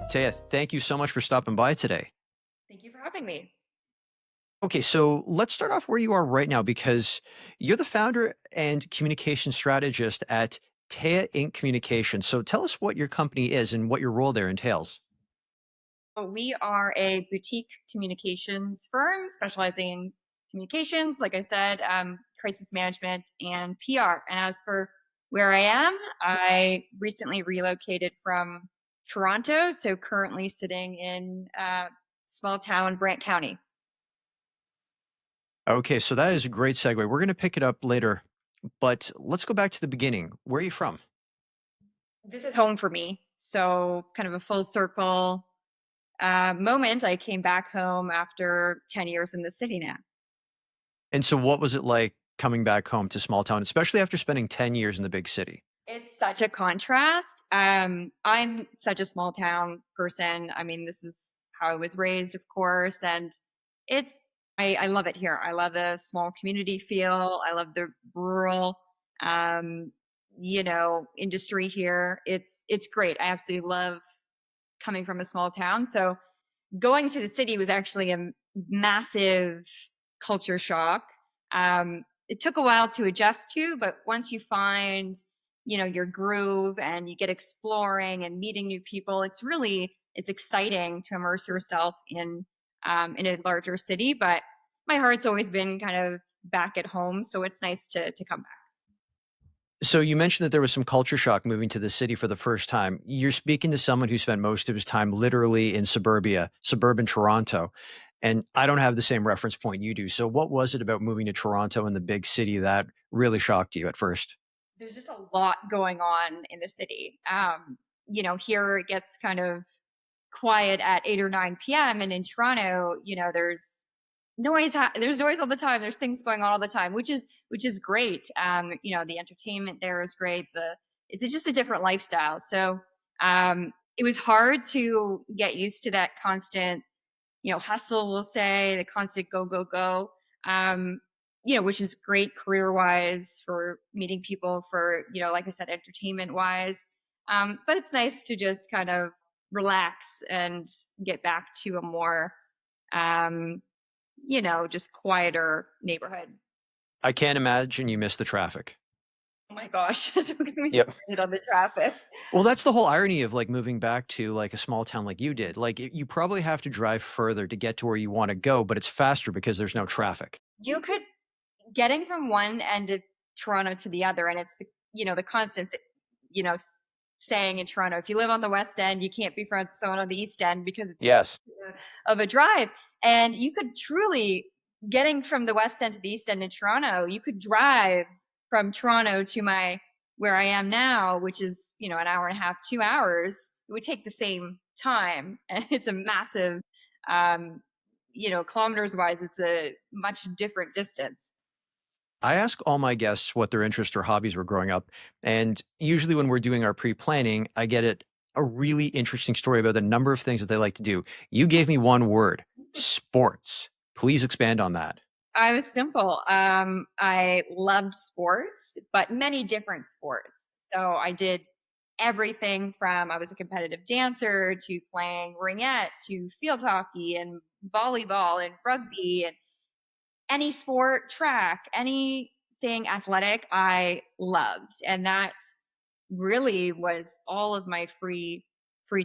Taya, thank you so much for stopping by today. Thank you for having me. Okay, so let's start off where you are right now because you're the founder and communication strategist at TIEJA Inc. Communications. So tell us what your company is and what your role there entails. We are a boutique communications firm specializing in communications, like I said, crisis management and PR. And as for where I am, I recently relocated from Toronto, so currently sitting in small town Brant County. Okay, so that is a great segue. We're going to pick it up later, but let's go back to the beginning. Where are you from? This is home for me, so kind of a full circle moment. I came back home after 10 years in the city now. And so what was it like coming back home to small town, especially after spending 10 years in the big city? It's such a contrast. I'm such a small town person. I mean, this is how I was raised, of course, and it's I love it here. I love the small community feel. I love the rural, um, industry here. It's great. I absolutely love coming from a small town. So going to the city was actually a massive culture shock. It took a while to adjust to, but once you find, your groove and you get exploring and meeting new people, it's exciting to immerse yourself in a larger city. But my heart's always been kind of back at home, so it's nice to come back. So you mentioned that there was some culture shock moving to the city for the first time. You're speaking to someone who spent most of his time literally in suburban Toronto, and I don't have the same reference point you do. So what was it about moving to Toronto in the big city that really shocked you at first? There's just a lot going on in the city. Here it gets kind of quiet at 8 or 9 p.m. and in Toronto, there's noise all the time. There's things going on all the time, which is great. The entertainment there is great. It's just a different lifestyle. So it was hard to get used to that constant, hustle, we'll say, the constant go, go, go. Which is great career wise for meeting people for, like I said, entertainment wise. But it's nice to just kind of relax and get back to a more, um, just quieter neighborhood. I can't imagine you missed the traffic. Oh my gosh, don't get me Yep. started on the traffic. Well, that's the whole irony of like moving back to like a small town like you did. Like you probably have to drive further to get to where you want to go, but it's faster because there's no traffic. You could getting from one end of Toronto to the other, and it's the constant, you know, saying in Toronto, if you live on the West End, you can't be friends with someone on the East End because it's Yes. of a drive. And you could truly getting from the West End to the East End in Toronto, you could drive from Toronto to my where I am now, which is an hour and a half, 2 hours. It would take the same time, and it's a massive, kilometers wise, it's a much different distance. I ask all my guests what their interests or hobbies were growing up. And usually when we're doing our pre-planning, I get a really interesting story about the number of things that they like to do. You gave me one word, sports. Please expand on that. I was simple. I loved sports, but many different sports. So I did everything from I was a competitive dancer to playing ringette to field hockey and volleyball and rugby and any sport, track, anything athletic, I loved. And that really was all of my free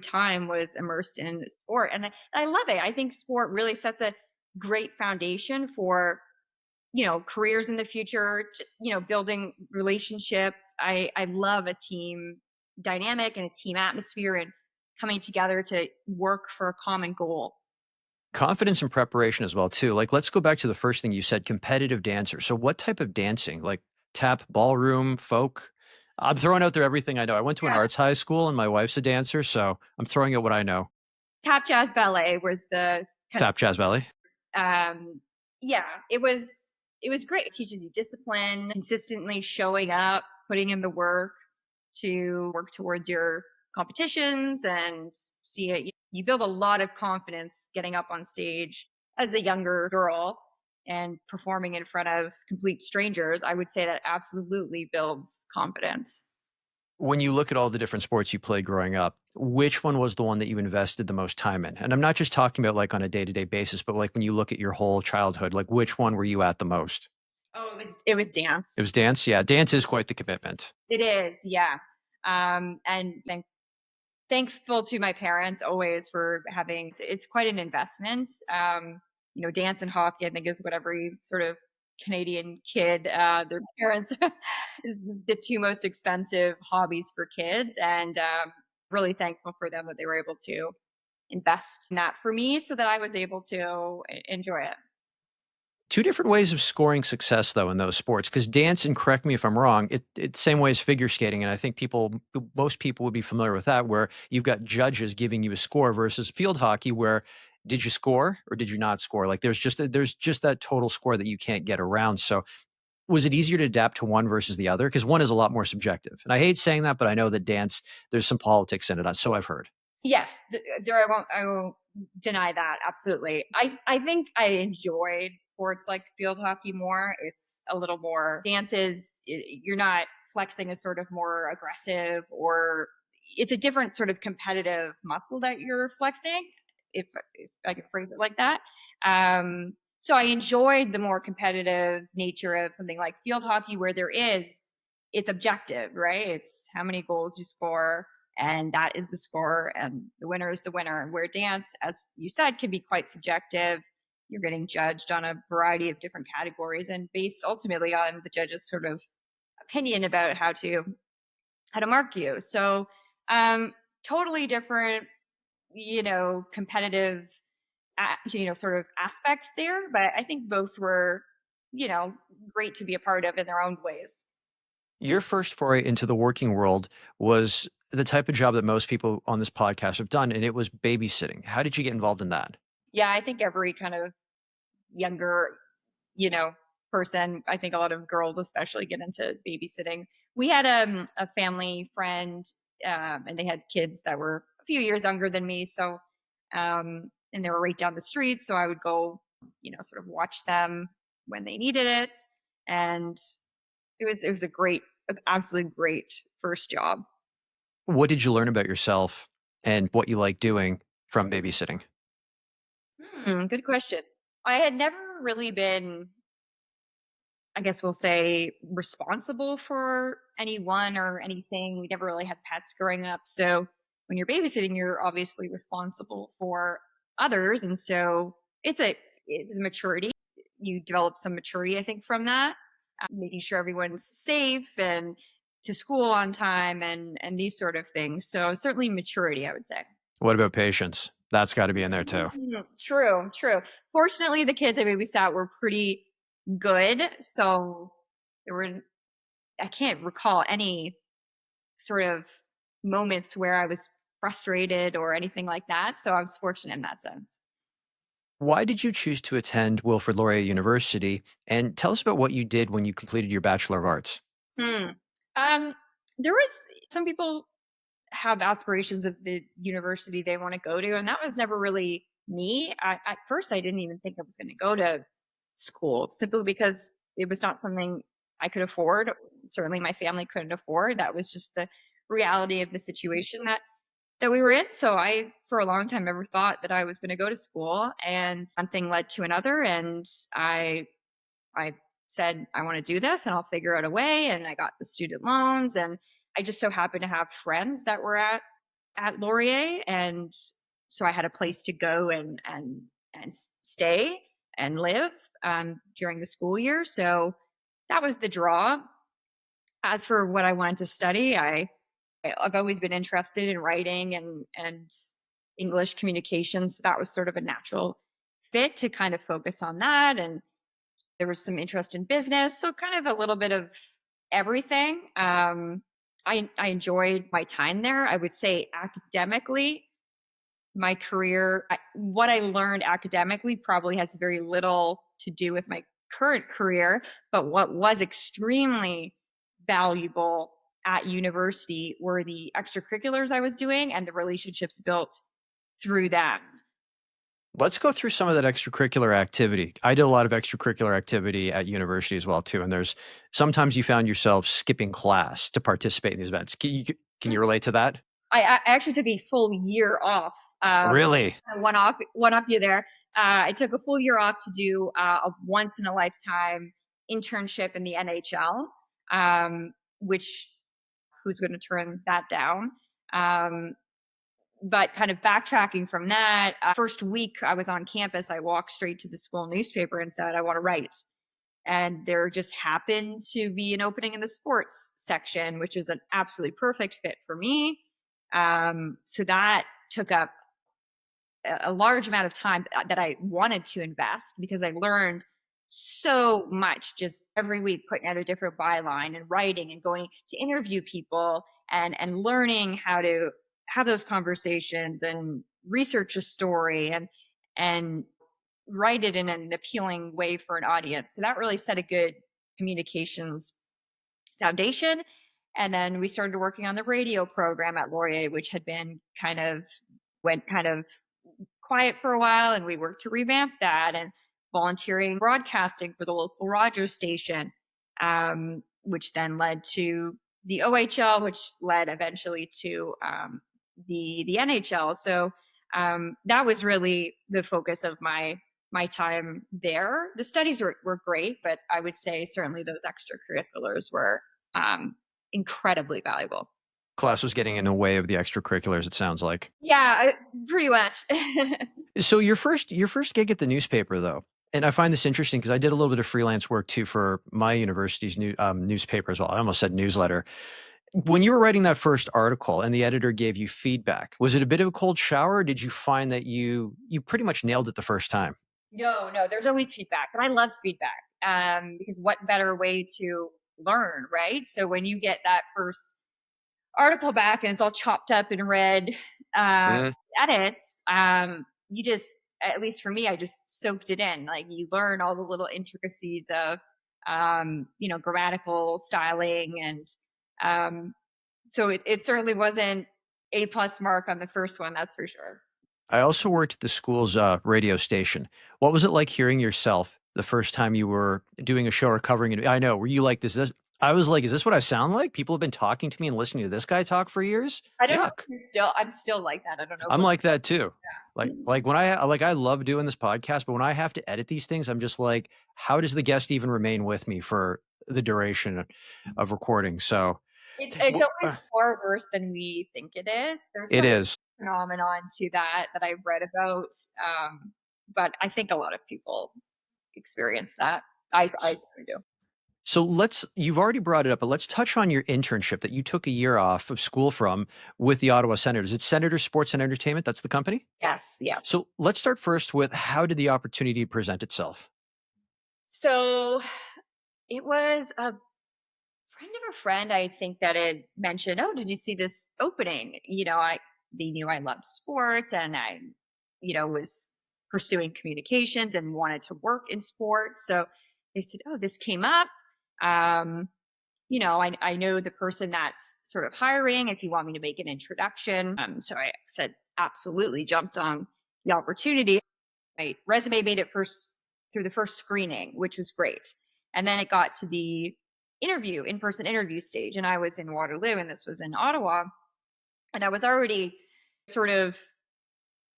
time was immersed in sport. And I love it. I think sport really sets a great foundation for careers in the future, building relationships. I love a team dynamic and a team atmosphere and coming together to work for a common goal. Confidence and preparation as well too. Like let's go back to the first thing you said, competitive dancer. So what type of dancing? Like tap, ballroom, folk? I'm throwing out there everything I know. I went to an Yeah. arts high school and my wife's a dancer, so I'm throwing out what I know. Tap jazz ballet was the kind of Tap jazz ballet. yeah, it was great. It teaches you discipline, consistently showing up, putting in the work to work towards your competitions and see it. You build a lot of confidence getting up on stage as a younger girl and performing in front of complete strangers. I would say that absolutely builds confidence. When you look at all the different sports you played growing up, which one was the one that you invested the most time in? And I'm not just talking about like on a day-to-day basis, but like when you look at your whole childhood, like which one were you at the most? Oh, it was It dance. was dance. Yeah, dance is quite the commitment. It is, yeah. And thankful to my parents always for having. It's quite an investment. Dance and hockey, I think, is what every sort of Canadian kid, their parents is the two most expensive hobbies for kids, and really thankful for them that they were able to invest in that for me, so that I was able to enjoy it. Two different ways of scoring success though in those sports, because dance, and correct me if I'm wrong, it's same way as figure skating, and I think most people would be familiar with that, where you've got judges giving you a score versus field hockey, where did you score or did you not score? Like there's just that total score that you can't get around. So was it easier to adapt to one versus the other? Because one is a lot more subjective, and I hate saying that, but I know that dance, there's some politics in it. So I've heard. Yes, there I won't deny that. Absolutely. I think I enjoyed sports like field hockey more. It's a little more dances. You're not flexing as sort of more aggressive, or it's a different sort of competitive muscle that you're flexing, if I can phrase it like that. So I enjoyed the more competitive nature of something like field hockey, where it's objective, right? It's how many goals you score, and that is the score, and the winner is the winner. Where dance, as you said, can be quite subjective. You're getting judged on a variety of different categories, and based ultimately on the judge's sort of opinion about how to mark you. So um totally different, competitive, sort of aspects there, but I think both were, you know great to be a part of in their own ways. Your first foray into the working world was the type of job that most people on this podcast have done, and it was babysitting. How did you get involved in that? Yeah, I think every kind of younger, you know, person, I think a lot of girls especially get into babysitting. We had a family friend, and they had kids that were a few years younger than me. So, and they were right down the street. So I would go, sort of watch them when they needed it. And it was a great, absolutely great first job. What did you learn about yourself and what you like doing from babysitting? Good question. I had never really been, I guess we'll say, responsible for anyone or anything. We never really had pets growing up. So when you're babysitting, you're obviously responsible for others. And so it's a maturity. You develop some maturity, I think, from that, making sure everyone's safe and to school on time, and these sort of things. So certainly maturity, I would say. What about patience? That's got to be in there too. True, true. Fortunately, the kids I babysat were pretty good. So there were I can't recall any sort of moments where I was frustrated or anything like that. So I was fortunate in that sense. Why did you choose to attend Wilfrid Laurier University? And tell us about what you did when you completed your Bachelor of Arts. Hmm. Um, there was some people have aspirations of the university they want to go to, and that was never really me. At first, I didn't even think I was going to go to school, simply because it was not something I could afford. Certainly, my family couldn't afford. That was just the reality of the situation that we were in. So I, for a long time, never thought that I was going to go to school, and one thing led to another, and I said, I want to do this and I'll figure out a way. And I got the student loans, and I just so happened to have friends that were at Laurier. And so I had a place to go and stay and live, during the school year. So that was the draw. As for what I wanted to study, I've always been interested in writing and English communications. So that was sort of a natural fit to kind of focus on that. And there was some interest in business, so kind of a little bit of everything. I enjoyed my time there. I would say academically, my career, what I learned academically probably has very little to do with my current career, but what was extremely valuable at university were the extracurriculars I was doing and the relationships built through them. Let's go through some of that extracurricular activity. I did a lot of extracurricular activity at university as well too, and there's sometimes you found yourself skipping class to participate in these events. Can you relate to that? I actually took a full year off. Really? I one up you there. I took a full year off to do a once in a lifetime internship in the NHL, which who's going to turn that down? Um, but kind of backtracking from that, first week I was on campus, I walked straight to the school newspaper and said, I want to write. And there just happened to be an opening in the sports section, which was an absolutely perfect fit for me. So that took up a large amount of time that I wanted to invest because I learned so much just every week putting out a different byline and writing and going to interview people and learning how to have those conversations and research a story and write it in an appealing way for an audience. So that really set a good communications foundation. And then we started working on the radio program at Laurier, which had been went kind of quiet for a while, and we worked to revamp that and volunteering broadcasting for the local Rogers station, which then led to the OHL, which led eventually to the NHL. So that was really the focus of my time there. The studies were great, but I would say certainly those extracurriculars were incredibly valuable. Class was getting in the way of the extracurriculars, it sounds like. Yeah, pretty much. So your first gig at the newspaper though, and I find this interesting because I did a little bit of freelance work too for my university's newspaper as well. I almost said newsletter. When you were writing that first article and the editor gave you feedback, was it a bit of a cold shower? Or did you find that you pretty much nailed it the first time? No, there's always feedback, and I love feedback because what better way to learn, right? So when you get that first article back and it's all chopped up in red uh, Mm. edits, you just, at least for me, I just soaked it in. Like you learn all the little intricacies of, grammatical styling, and um, so it certainly wasn't A+ mark on the first one, that's for sure. I also worked at the school's radio station. What was it like hearing yourself the first time you were doing a show or covering it? I know. Were you like this? I was like, is this what I sound like? People have been talking to me and listening to this guy talk for years. I don't know Yuck. if I'm still like that. I don't know I'm what. like that too. Like when I love doing this podcast, but when I have to edit these things, I'm just like, how does the guest even remain with me for the duration of recording? So It's always far worse than we think it is. There's it some is. phenomenon to that I've read about, but I think a lot of people experience that. I do. So you've already brought it up, but let's touch on your internship that you took a year off of school from with the Ottawa Senators. It's Senators Sports and Entertainment. That's the company. Yes, yes. So let's start first with how did the opportunity present itself? So it was a friend of a friend, I think, that had mentioned, "Oh, did you see this opening?" They knew I loved sports, and I, was pursuing communications and wanted to work in sports. So they said, "Oh, this came up. Um, I know the person that's sort of hiring. If you want me to make an introduction." So I said, absolutely, jumped on the opportunity. My resume made it first through the first screening, which was great. And then it got to the in-person interview stage. And I was in Waterloo and this was in Ottawa. And I was already sort of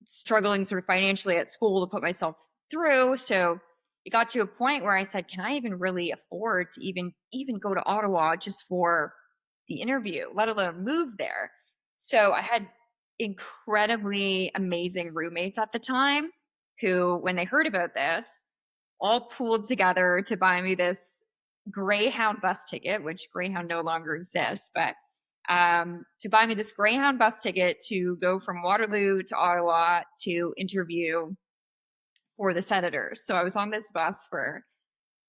struggling sort of financially at school to put myself through. So it got to a point where I said, can I even really afford to even go to Ottawa just for the interview, let alone move there? So I had incredibly amazing roommates at the time who, when they heard about this, all pooled together to buy me this Greyhound bus ticket, which Greyhound no longer exists, but to buy me this Greyhound bus ticket to go from Waterloo to Ottawa to interview for the Senators. So I was on this bus for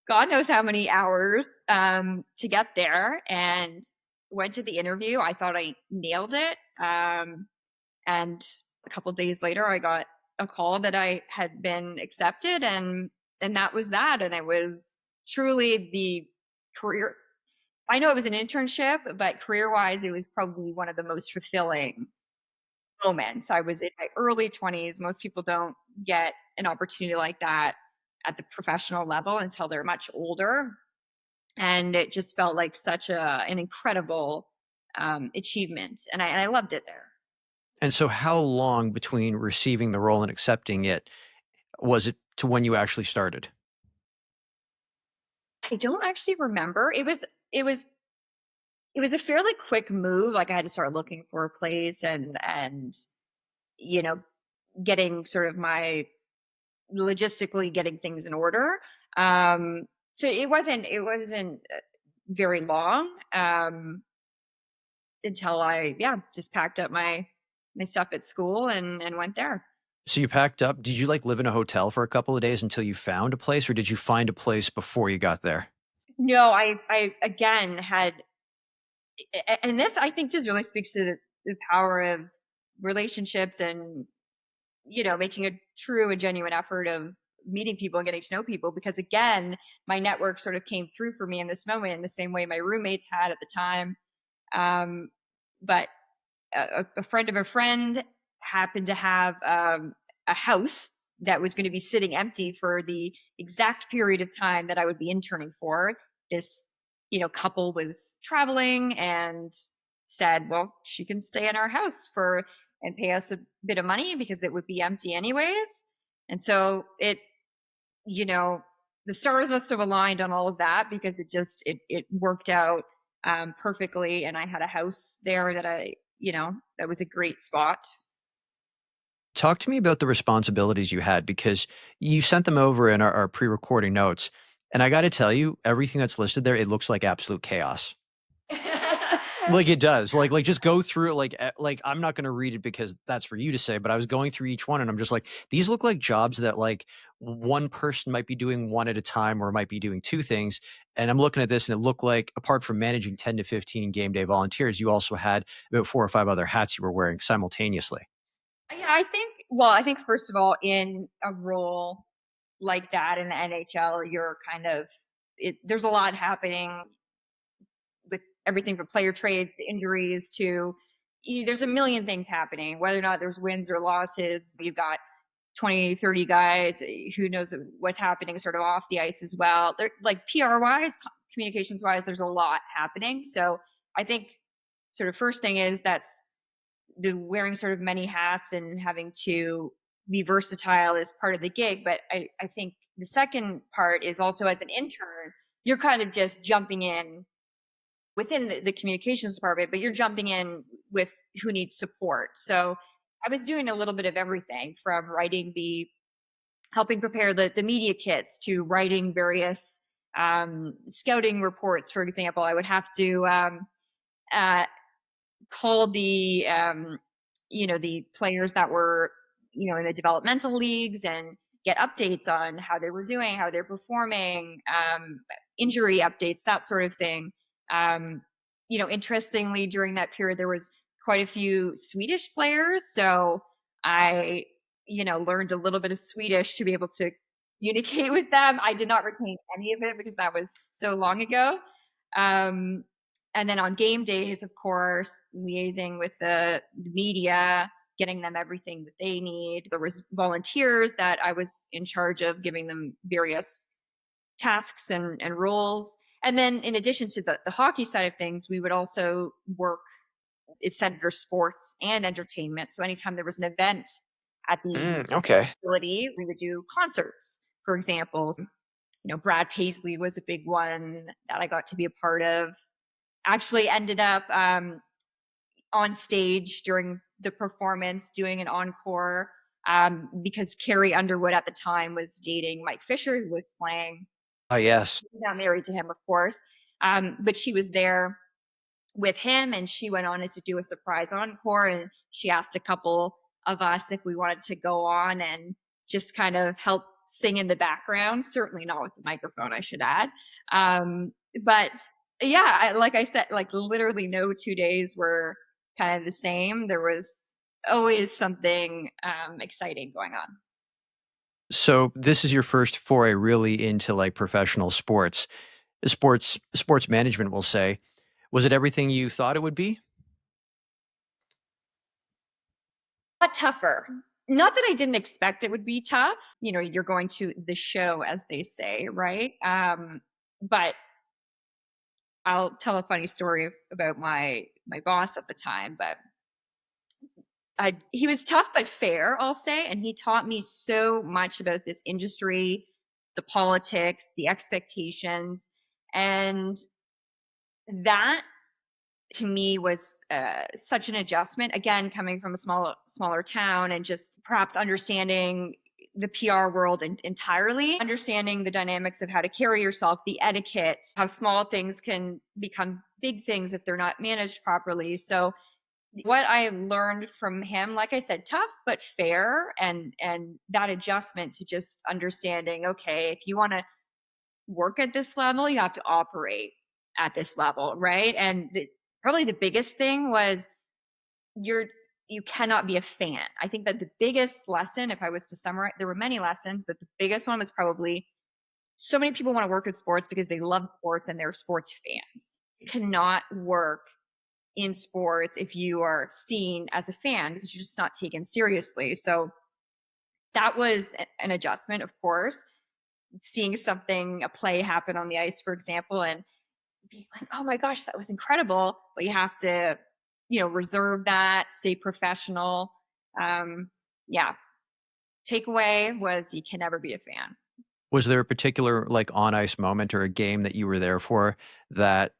God knows how many hours to get there, and went to the interview. I thought I nailed it. And a couple days later, I got a call that I had been accepted, and that was that. And it was truly the career. I know it was an internship, but career wise, it was probably one of the most fulfilling moments. I was in my early 20s. Most people don't get an opportunity like that at the professional level until they're much older. And it just felt like such an incredible achievement. And I loved it there. And so how long between receiving the role and accepting it was it to when you actually started? I don't actually remember. It was it was a fairly quick move. Like I had to start looking for a place and you know getting sort of my logistically getting things in order. So it wasn't very long until I just packed up my stuff at school and went there. So you packed up. Did you like live in a hotel for a couple of days until you found a place, or did you find a place before you got there? No, I again had, and this I think just really speaks to the power of relationships and making a true and genuine effort of meeting people and getting to know people, because again, my network sort of came through for me in this moment in the same way my roommates had at the time. Um, but a friend of a friend happened to have a house that was going to be sitting empty for the exact period of time that I would be interning for. This, couple was traveling and said, well, she can stay in our house for and pay us a bit of money because it would be empty anyways. And so you know, the stars must have aligned on all of that because it worked out perfectly. And I had a house there that was a great spot. Talk to me about the responsibilities you had because you sent them over in our pre-recording notes. And I got to tell you, everything that's listed there, it looks like absolute chaos. Like it does. Like just go through it. Like I'm not going to read it because that's for you to say. But I was going through each one, and I'm just like, these look like jobs that like one person might be doing one at a time, or might be doing two things. And I'm looking at this, and it looked like apart from managing 10 to 15 game day volunteers, you also had about 4 or 5 other hats you were wearing simultaneously. Yeah, I think first of all, in a role like that in the NHL, you're kind of there's a lot happening with everything from player trades to injuries to there's a million things happening, whether or not there's wins or losses. You've got 20, 30 guys, who knows what's happening sort of off the ice as well. They're like PR wise, communications wise, there's a lot happening. So I think sort of first thing is that's the wearing sort of many hats and having to be versatile is part of the gig. But I think the second part is also as an intern, you're kind of just jumping in within the communications department, but you're jumping in with who needs support. So I was doing a little bit of everything from helping prepare the media kits to writing various scouting reports. For example, I would have to uh, call the players that were, in the developmental leagues and get updates on how they were doing, how they're performing, injury updates, that sort of thing. Interestingly, during that period, there was quite a few Swedish players. So I, learned a little bit of Swedish to be able to communicate with them. I did not retain any of it because that was so long ago. Um, and then on game days, of course, liaising with the media, getting them everything that they need. There was volunteers that I was in charge of giving them various tasks and roles. And then in addition to the hockey side of things, we would also work as Senator Sports and Entertainment. So anytime there was an event at the Okay. facility, we would do concerts, for example. Brad Paisley was a big one that I got to be a part of. Actually ended up on stage during the performance doing an encore because Carrie Underwood at the time was dating Mike Fisher, who was playing. Oh, yes. Not married to him, of course, but she was there with him, and she went on to do a surprise encore, and she asked a couple of us if we wanted to go on and just kind of help sing in the background. Certainly not with the microphone, I should add. But yeah, like I said, like literally no 2 days were kind of the same. There was always something exciting going on. So this is your first foray really into like professional sports management, we'll say. Was it everything you thought it would be? lot tougher. Not that I didn't expect it would be tough. You know, you're going to the show, as they say, right? But I'll tell a funny story about my boss at the time. But he was tough but fair, I'll say, and he taught me so much about this industry, the politics, the expectations, and that to me was such an adjustment. Again, coming from a smaller town, and just perhaps understanding the PR world entirely, understanding the dynamics of how to carry yourself, the etiquette, how small things can become big things if they're not managed properly. So what I learned from him, like I said, tough but fair, and that adjustment to just understanding, okay, if you want to work at this level, you have to operate at this level, right? And probably the biggest thing was you're you cannot be a fan. I think that the biggest lesson, if I was to summarize, there were many lessons, but the biggest one was probably so many people want to work with sports because they love sports and they're sports fans. You cannot work in sports if you are seen as a fan because you're just not taken seriously. So that was an adjustment, of course. Seeing something, a play happen on the ice, for example, and being like, oh my gosh, that was incredible. But you have to, reserve that, stay professional. Yeah. Takeaway was you can never be a fan. Was there a particular like on ice moment or a game that you were there for that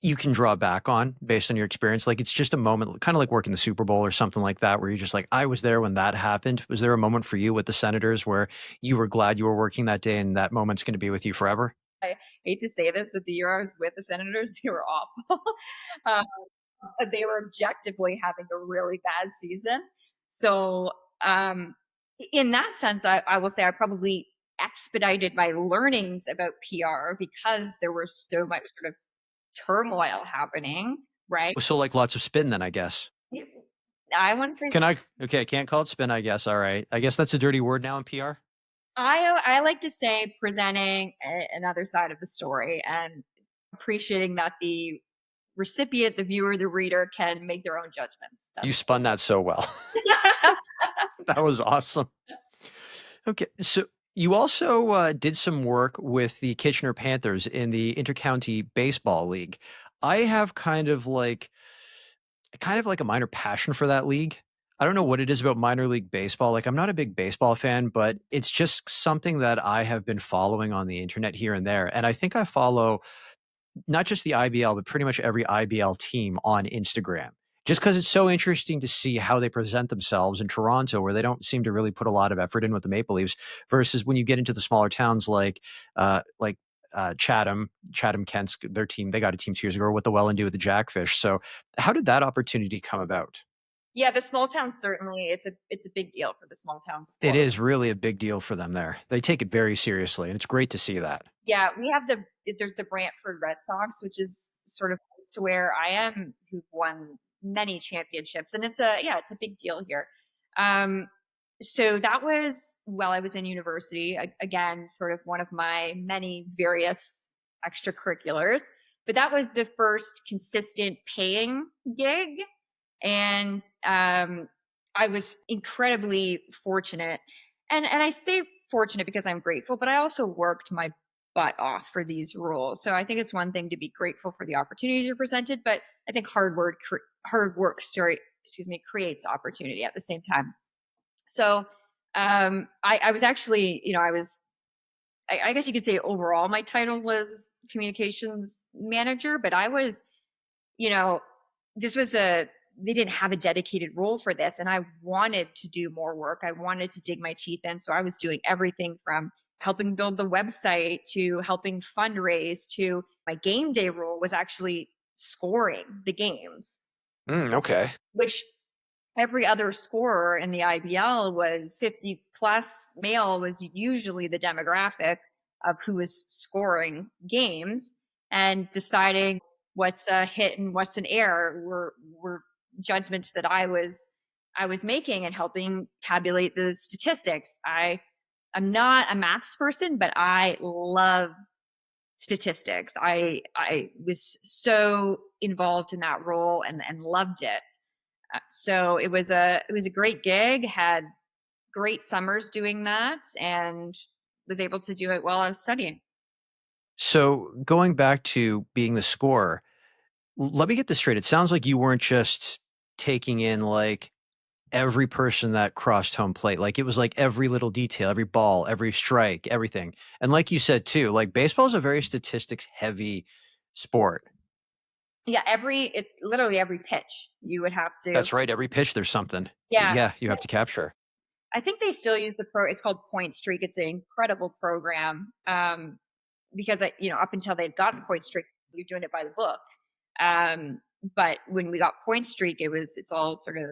you can draw back on based on your experience? Like it's just a moment, kind of like working the Super Bowl or something like that, where you're just like, I was there when that happened. Was there a moment for you with the Senators where you were glad you were working that day and that moment's going to be with you forever? I hate to say this, but the year I was with the Senators, they were awful. uh, they were objectively having a really bad season. So, in that sense, I will say I probably expedited my learnings about PR because there was so much sort of turmoil happening, right? So like lots of spin then, I guess. I want to say Can I? Okay, I can't call it spin, I guess. All right. I guess that's a dirty word now in PR. I like to say presenting another side of the story and appreciating that the recipient, the viewer, the reader can make their own judgments. You spun that so well. That was awesome. Okay, so you also did some work with the Kitchener Panthers in the Intercounty Baseball League. I have kind of like a minor passion for that league. I don't know what it is about minor league baseball. Like I'm not a big baseball fan, but it's just something that I have been following on the internet here and there. And I think I follow not just the IBL, but pretty much every IBL team on Instagram. Just because it's so interesting to see how they present themselves in Toronto, where they don't seem to really put a lot of effort in with the Maple Leafs, versus when you get into the smaller towns like Chatham, Kent's their team. They got a team 2 years ago with the Welland with the Jackfish. So, how did that opportunity come about? Yeah, the small towns certainly it's a big deal for the small towns, of It course. is really a big deal for them there. They take it very seriously, and it's great to see that. Yeah, we have there's the Brantford Red Sox, which is sort of close to where I am, who've won many championships, and it's a big deal here. Um, so that was while I was in university. Again, sort of one of my many various extracurriculars, but that was the first consistent paying gig, and I was incredibly fortunate. And I say fortunate because I'm grateful, but I also worked my butt off for these roles. So I think it's one thing to be grateful for the opportunities you're presented, but I think hard work, creates opportunity at the same time. So I was actually, I guess you could say overall my title was communications manager, but I was, you know, this was they didn't have a dedicated role for this. And I wanted to do more work. I wanted to dig my teeth in. So I was doing everything from helping build the website to helping fundraise to my game day role was actually scoring the games, Okay. which every other scorer in the IBL was 50 plus male was usually the demographic of who was scoring games, and deciding what's a hit and what's an error were judgments that I was making and helping tabulate the statistics. I'm not a maths person, but I love statistics. I was so involved in that role and loved it. So it was a great gig, had great summers doing that, and was able to do it while I was studying. So going back to being the scorer, let me get this straight. It sounds like you weren't just taking in like every person that crossed home plate. Like it was like every little detail, every ball, every strike, everything. And like you said too, like baseball is a very statistics heavy sport. Yeah, literally every pitch you would have to. That's right. Every pitch, there's something. Yeah, Yeah, you have to capture. I think they still use it's called Point Streak. It's an incredible program. Because up until they'd gotten Point Streak, you're doing it by the book. But when we got Point Streak, it's all sort of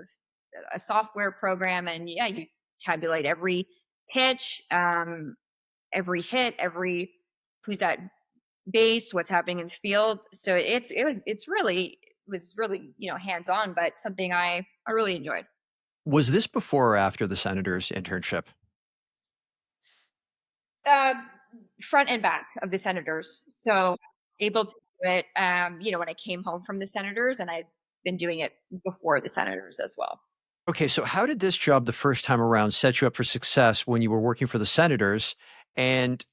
a software program, and yeah, you tabulate every pitch, every hit, every who's at base, what's happening in the field. So it's really hands on, but something I really enjoyed. Was this before or after the Senators internship? Uh, Front and back of the Senators. So able to do it, when I came home from the Senators, and I'd been doing it before the Senators as well. Okay, so how did this job the first time around set you up for success when you were working for the Senators? And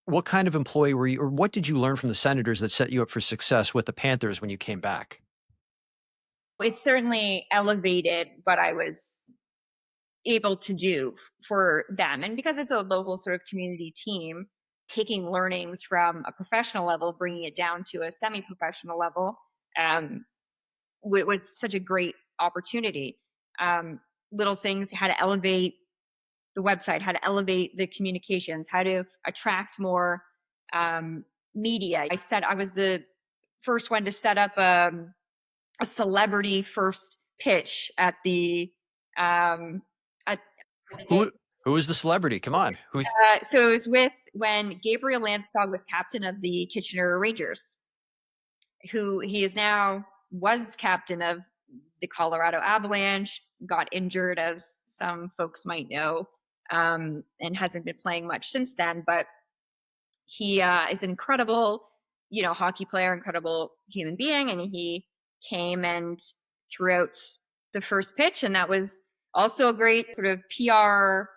what kind of employee were you, or what did you learn from the Senators that set you up for success with the Panthers when you came back? It certainly elevated what I was able to do for them. And because it's a local sort of community team, taking learnings from a professional level, bringing it down to a semi professional level, um, it was such a great opportunity. Um, Little things, how to elevate the website, how to elevate the communications, how to attract more media. I was the first one to set up a celebrity first pitch at the um, at the game. Who who is the celebrity? Come on. Who's So it was with when Gabriel Landeskog was captain of the Kitchener Rangers, who he is now was captain of the Colorado Avalanche, got injured, as some folks might know, and hasn't been playing much since then. But he is an incredible, hockey player, incredible human being, and he came and threw out the first pitch, and that was also a great sort of PR.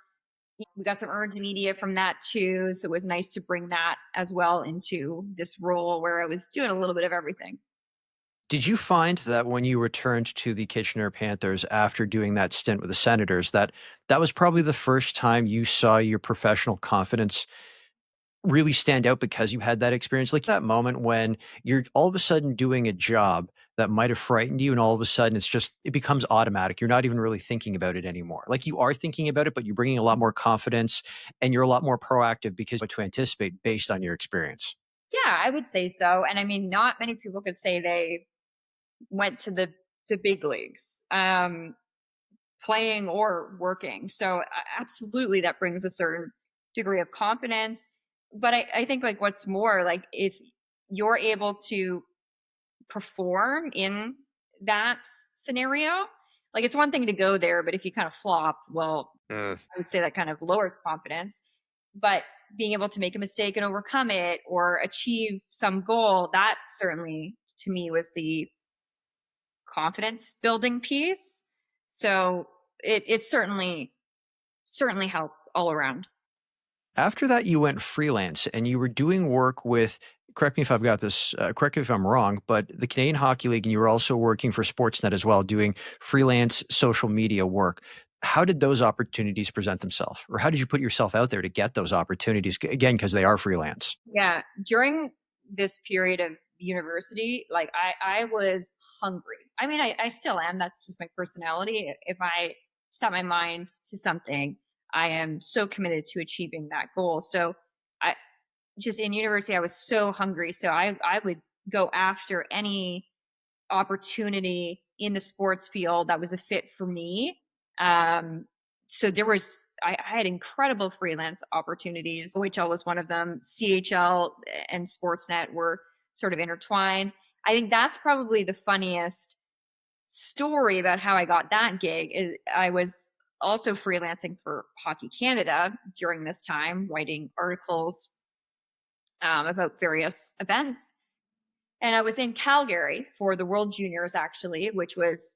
We got some earned media from that too, so it was nice to bring that as well into this role where I was doing a little bit of everything. Did you find that when you returned to the Kitchener Panthers after doing that stint with the Senators, that that was probably the first time you saw your professional confidence really stand out because you had that experience? Like that moment when you're all of a sudden doing a job that might have frightened you, and all of a sudden it becomes automatic. You're not even really thinking about it anymore. Like you are thinking about it, but you're bringing a lot more confidence and you're a lot more proactive because what to anticipate based on your experience. Yeah, I would say so. And I mean, not many people could say they went to the big leagues, playing or working. So absolutely, that brings a certain degree of confidence. But I think like what's more, like if you're able to perform in that scenario, like it's one thing to go there, but if you kind of flop, well, Mm. I would say that kind of lowers confidence. But being able to make a mistake and overcome it or achieve some goal, that certainly to me was the confidence building piece. So it certainly helped all around. After that, you went freelance and you were doing work with, correct me if I've got this, correct me if I'm wrong, but the Canadian Hockey League, and you were also working for Sportsnet as well, doing freelance social media work. How did those opportunities present themselves? Or how did you put yourself out there to get those opportunities? Again, because they are freelance. Yeah, during this period of university, like I was hungry. I mean, I still am. That's just my personality. If I set my mind to something, I am so committed to achieving that goal. So I just in university, I was so hungry. So I would go after any opportunity in the sports field that was a fit for me. Um, so I had incredible freelance opportunities. OHL was one of them. CHL and Sportsnet were sort of intertwined. I think that's probably the funniest story about how I got that gig. Is I was also freelancing for Hockey Canada during this time, writing articles about various events. And I was in Calgary for the World Juniors, actually, which was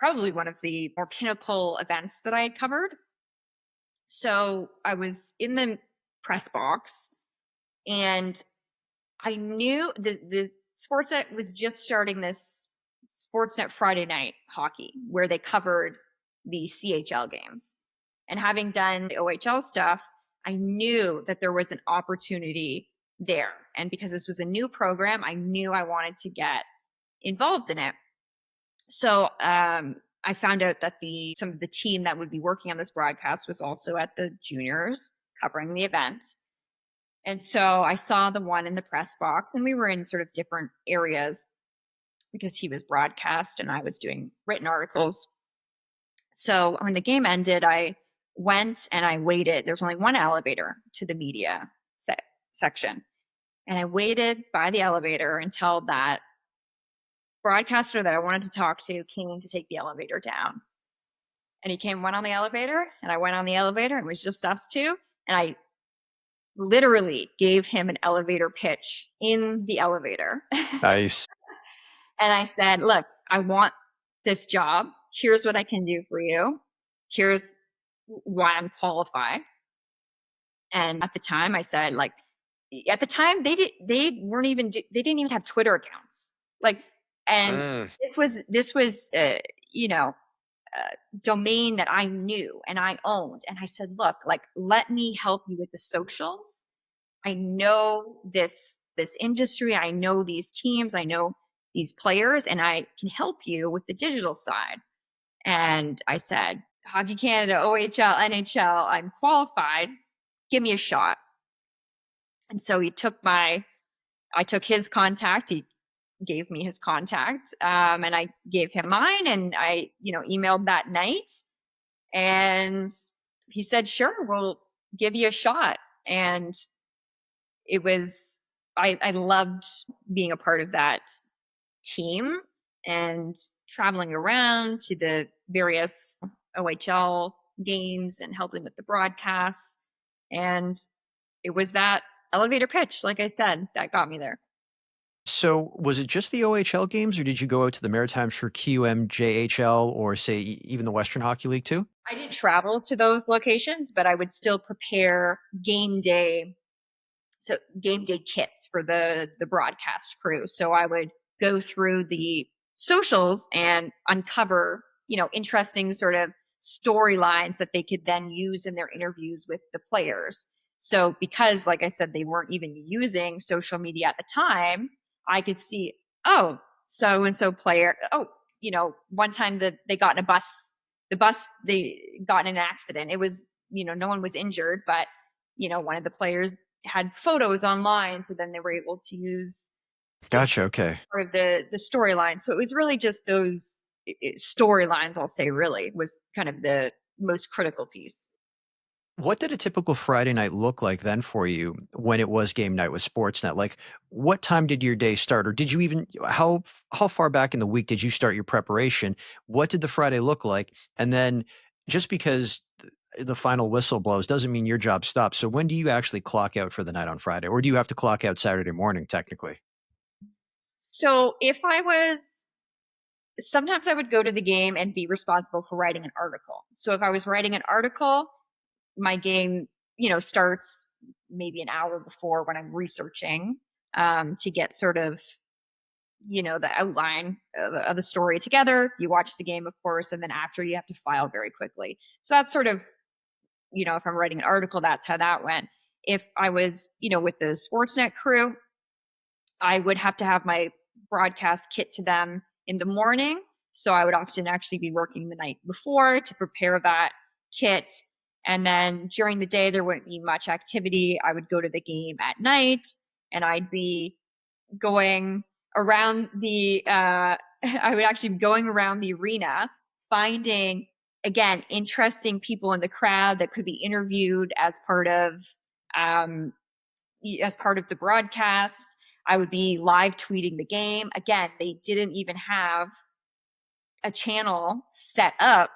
probably one of the more pinnacle events that I had covered. So I was in the press box, and I knew the Sportsnet was just starting this Sportsnet Friday Night Hockey, where they covered the CHL games. And having done the OHL stuff, I knew that there was an opportunity there. And because this was a new program, I knew I wanted to get involved in it. So I found out that some of the team that would be working on this broadcast was also at the juniors covering the event. And so I saw the one in the press box, and we were in sort of different areas because he was broadcast and I was doing written articles. So when the game ended, I went and I waited. There's only one elevator to the media section. And I waited by the elevator until that broadcaster that I wanted to talk to came to take the elevator down. And he went on the elevator, and I went on the elevator, and it was just us two. And I literally gave him an elevator pitch in the elevator. Nice. And I said, look, I want this job. Here's what I can do for you. Here's why I'm qualified. And at the time I said, like, at the time they didn't even have Twitter accounts. Like, and this was, domain that I knew and I owned. And I said, look, like, let me help you with the socials. I know this industry. I know these teams. I know these players, and I can help you with the digital side. And I said, Hockey Canada, OHL, NHL, I'm qualified. Give me a shot. And so I took his contact. He gave me his contact, and I gave him mine, and I, emailed that night, and he said, sure, we'll give you a shot. And it was, I loved being a part of that team and traveling around to the various OHL games and helping with the broadcasts. And it was that elevator pitch, like I said, that got me there. So was it just the OHL games, or did you go out to the Maritimes for QMJHL or say even the Western Hockey League too? I didn't travel to those locations, but I would still prepare game day kits for the broadcast crew. So I would go through the socials and uncover, interesting sort of storylines that they could then use in their interviews with the players. So because, like I said, they weren't even using social media at the time, I could see, oh, so and so player, one time that they got in they got in an accident. It was, no one was injured, but one of the players had photos online, so then they were able to use Gotcha. Okay. part of the storyline. So it was really just those storylines, I'll say, really was kind of the most critical piece. What did a typical Friday night look like then for you when it was game night with Sportsnet? Like, what time did your day start, or did you even how far back in the week did you start your preparation? What did the Friday look like? And then, just because the final whistle blows doesn't mean your job stops. So when do you actually clock out for the night on Friday, or do you have to clock out Saturday morning technically? So sometimes I would go to the game and be responsible for writing an article. So if I was writing an article, my game, starts maybe an hour before when I'm researching to get sort of, the outline of the story together. You watch the game, of course, and then after you have to file very quickly. So that's sort of, if I'm writing an article, that's how that went. If I was, with the Sportsnet crew, I would have to have my broadcast kit to them in the morning. So I would often actually be working the night before to prepare that kit. And then during the day, there wouldn't be much activity. I would go to the game at night, and I'd be going around I would actually be going around the arena, finding, again, interesting people in the crowd that could be interviewed um, as part of the broadcast. I would be live tweeting the game. Again, they didn't even have a channel set up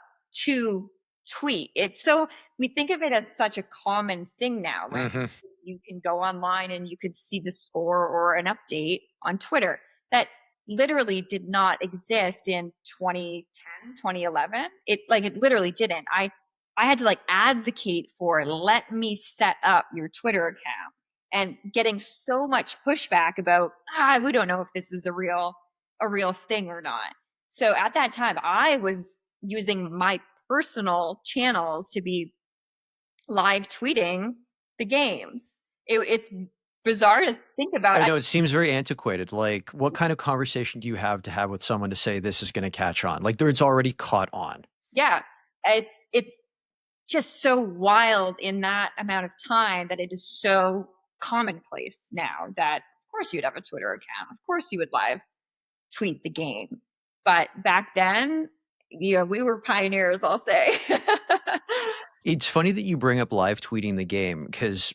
to tweet. It's so, we think of it as such a common thing now, right? Mm-hmm. You can go online and you could see the score or an update on Twitter. That literally did not exist in 2010, 2011. It literally didn't. I had to like advocate for, let me set up your Twitter account, and getting so much pushback about, we don't know if this is a real thing or not. So at that time, I was using my personal channels to be live tweeting the games. It's bizarre to think about. I know it seems very antiquated. Like, what kind of conversation do you have to have with someone to say this is going to catch on? Like, it's already caught on. Yeah, it's just so wild in that amount of time that it is so commonplace now that of course you'd have a Twitter account, of course you would live tweet the game. But back then, we were pioneers, I'll say. It's funny that you bring up live tweeting the game because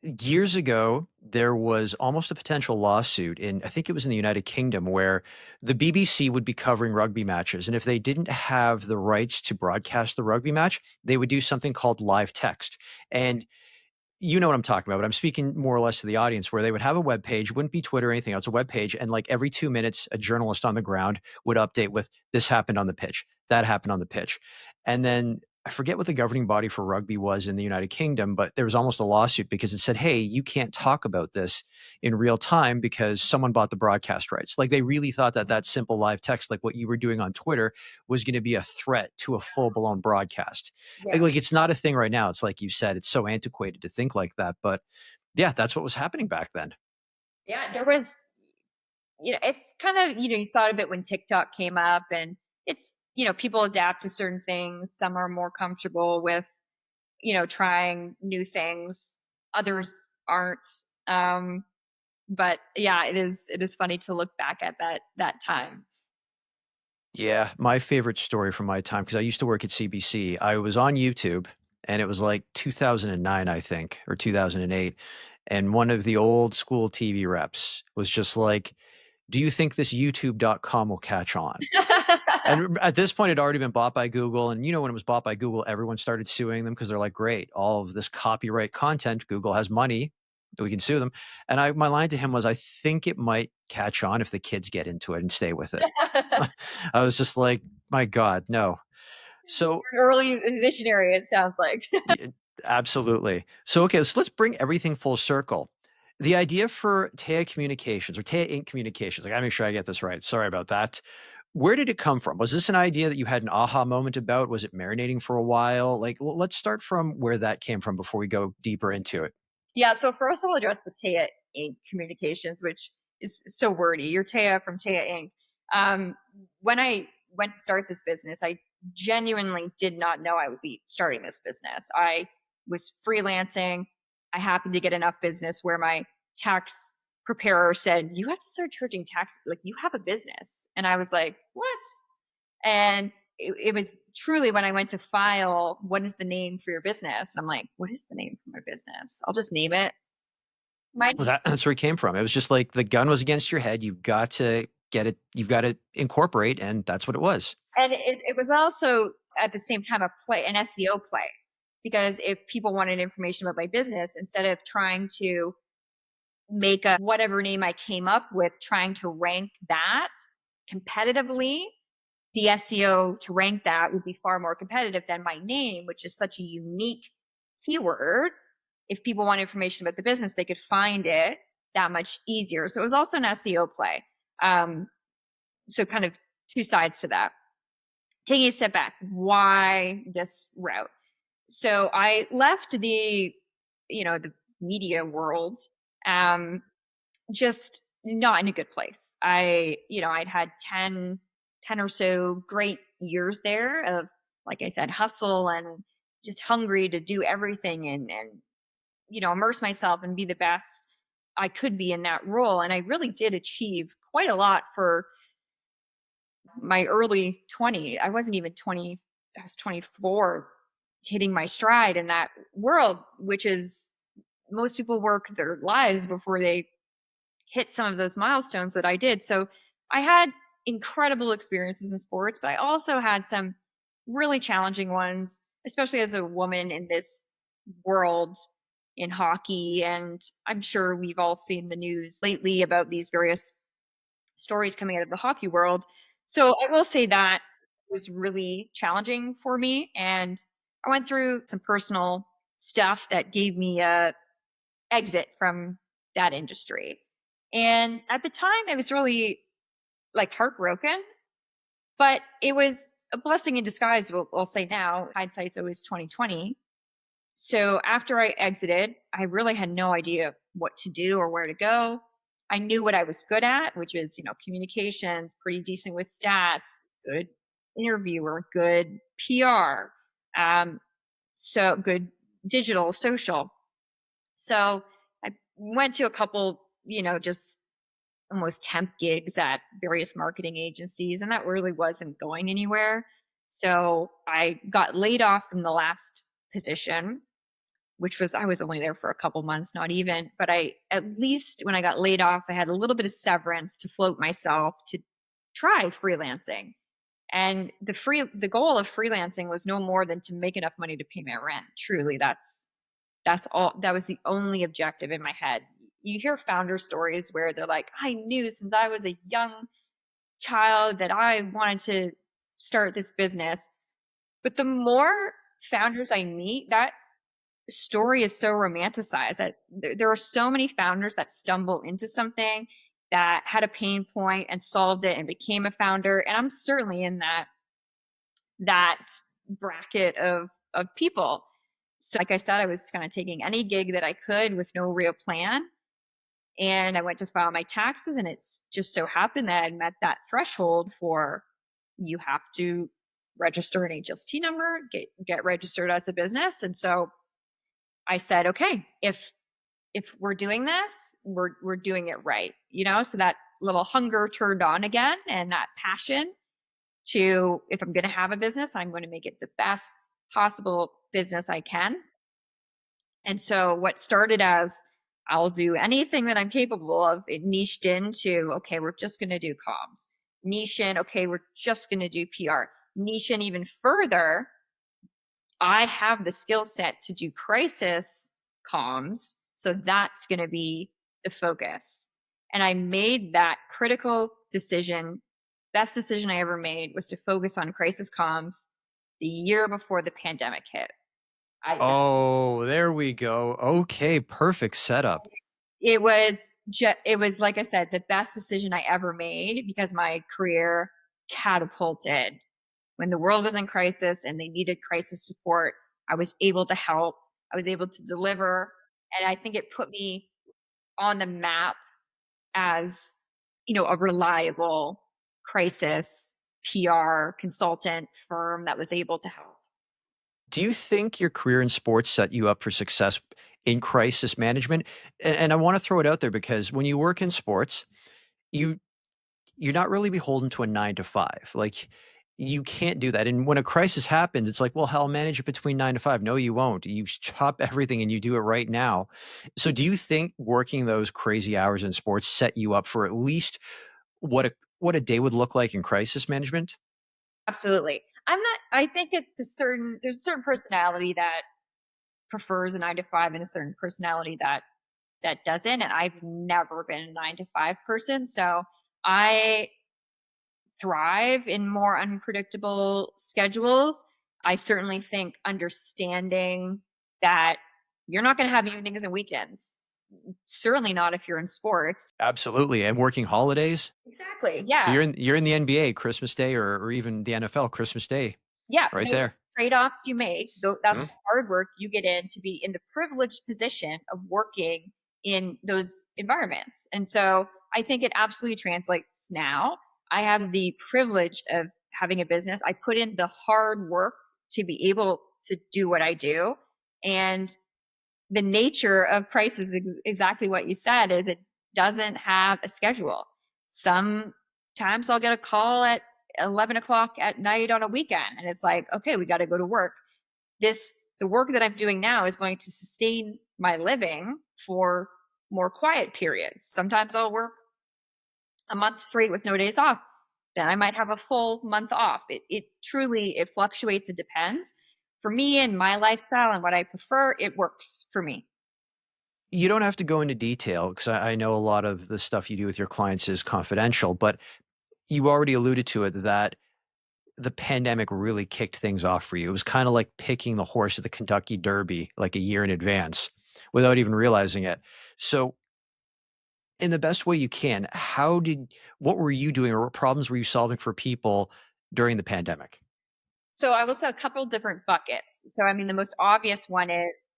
years ago, there was almost a potential lawsuit in, I think it was in the United Kingdom, where the BBC would be covering rugby matches. And if they didn't have the rights to broadcast the rugby match, they would do something called live text. And you know what I'm talking about, but I'm speaking more or less to the audience, where they would have a web page, wouldn't be Twitter or anything else, a web page, and like every 2 minutes, a journalist on the ground would update with, this happened on the pitch, that happened on the pitch. And then I forget what the governing body for rugby was in the United Kingdom, but there was almost a lawsuit because it said, hey, you can't talk about this in real time because someone bought the broadcast rights. Like, they really thought that that simple live text, like what you were doing on Twitter, was going to be a threat to a full blown broadcast. Yeah. Like, it's not a thing right now. It's like you said, it's so antiquated to think like that. But yeah, that's what was happening back then. Yeah, there was, it's kind of, you saw it a bit when TikTok came up, and it's, people adapt to certain things. Some are more comfortable with, trying new things. Others aren't. But yeah, it is funny to look back at that time. Yeah, my favorite story from my time, because I used to work at CBC, I was on YouTube and it was like 2009, I think, or 2008. And one of the old school TV reps was just like, do you think this YouTube.com will catch on? And at this point, it had already been bought by Google. And when it was bought by Google, everyone started suing them because they're like, great, all of this copyright content, Google has money, we can sue them. And my line to him was, I think it might catch on if the kids get into it and stay with it. I was just like, my God, no. So Early visionary, it sounds like. y- absolutely. So, okay, so let's bring everything full circle. The idea for TIEJA Communications or TIEJA Inc. Communications, I gotta make sure I get this right. Sorry about that. Where did it come from? Was this an idea that you had an aha moment about? Was it marinating for a while? Like, let's start from where that came from before we go deeper into it. Yeah, so first I'll address the TIEJA Inc. Communications, which is so wordy. You're TIEJA from TIEJA Inc. When I went to start this business, I genuinely did not know I would be starting this business. I was freelancing. I happened to get enough business where my tax preparer said, you have to start charging tax, like you have a business. And I was like, what? And it was truly when I went to file, what is the name for your business? And I'm like, what is the name for my business? I'll just name it. My Well, that's where it came from. It was just like the gun was against your head. You've got to get it. You've got to incorporate, and that's what it was. And it was also at the same time an SEO play, because if people wanted information about my business, instead of trying to make a whatever name I came up with, trying to rank that competitively, the SEO to rank that would be far more competitive than my name, which is such a unique keyword. If people want information about the business, they could find it that much easier. So it was also an SEO play. So kind of two sides to that. Taking a step back, why this route? So I left the media world, just not in a good place. I'd had 10 or so great years there of, like I said, hustle and just hungry to do everything and immerse myself and be the best I could be in that role. And I really did achieve quite a lot for my early 20. I wasn't even 20. I was 24, hitting my stride in that world, which is, most people work their lives before they hit some of those milestones that I did. So I had incredible experiences in sports, but I also had some really challenging ones, especially as a woman in this world in hockey. And I'm sure we've all seen the news lately about these various stories coming out of the hockey world. So I will say that was really challenging for me. And I went through some personal stuff that gave me a exit from that industry. And at the time, I was really like heartbroken, but it was a blessing in disguise. We'll say now, hindsight's always 2020. So after I exited, I really had no idea what to do or where to go. I knew what I was good at, which is, communications, pretty decent with stats, good interviewer, good PR, so good digital, social. So I went to a couple, just almost temp gigs at various marketing agencies, and that really wasn't going anywhere. So I got laid off from the last position, which was, I was only there for a couple months, not even, but at least when I got laid off, I had a little bit of severance to float myself to try freelancing. And the goal of freelancing was no more than to make enough money to pay my rent. Truly, that's all. That was the only objective in my head. You hear founder stories where they're like, I knew since I was a young child that I wanted to start this business. But the more founders I meet, that story is so romanticized that there are so many founders that stumble into something that had a pain point and solved it and became a founder. And I'm certainly in that bracket of people. So like I said, I was kind of taking any gig that I could with no real plan. And I went to file my taxes, and it's just so happened that I met that threshold for, you have to register an HST number, get registered as a business. And so I said, okay, if we're doing this, we're doing it right, so that little hunger turned on again, and that passion to, if I'm going to have a business, I'm going to make it the best possible business I can. And so what started as, I'll do anything that I'm capable of, it niched into, okay, we're just going to do comms. Niche in, okay, we're just going to do PR. Niche in even further, I have the skill set to do crisis comms. So that's going to be the focus. And I made that critical decision. Best decision I ever made was to focus on crisis comms the year before the pandemic hit. Oh, there we go. Okay, perfect setup. It was like I said, the best decision I ever made, because my career catapulted. When the world was in crisis and they needed crisis support, I was able to help. I was able to deliver. And I think it put me on the map as, a reliable crisis PR consultant firm that was able to help. Do you think your career in sports set you up for success in crisis management? And I want to throw it out there because when you work in sports, you you're not really beholden to a 9 to 5. Like you can't do that. And when a crisis happens, it's like, well, hell, manage it between 9 to 5. No, you won't. You chop everything and you do it right now. So do you think working those crazy hours in sports set you up for at least what a day would look like in crisis management? Absolutely. I think there's a certain personality that prefers a 9 to 5, and a certain personality that doesn't. And I've never been a 9 to 5 person. So I thrive in more unpredictable schedules. I certainly think understanding that you're not going to have evenings and weekends. Certainly not if you're in sports. Absolutely. And working holidays. Exactly. Yeah. You're in the NBA Christmas Day or even the NFL Christmas Day Yeah. right Those there. trade-offs you make, that's Mhm. the hard work you get in to be in the privileged position of working in those environments. And so I think it absolutely translates now. I have the privilege of having a business. I put in the hard work to be able to do what I do. And the nature of crisis is exactly what you said, is it doesn't have a schedule. Sometimes I'll get a call at 11 o'clock at night on a weekend, and it's like, okay, we got to go to work. The work that I'm doing now is going to sustain my living for more quiet periods. Sometimes I'll work a month straight with no days off. Then I might have a full month off. It truly, it fluctuates. It depends. For me and my lifestyle and what I prefer, it works for me. You don't have to go into detail because I know a lot of the stuff you do with your clients is confidential, but you already alluded to it that the pandemic really kicked things off for you. It was kind of like picking the horse at the Kentucky Derby like a year in advance without even realizing it. So, in the best way you can, what were you doing or what problems were you solving for people during the pandemic? So I will say a couple different buckets. So I mean, the most obvious one is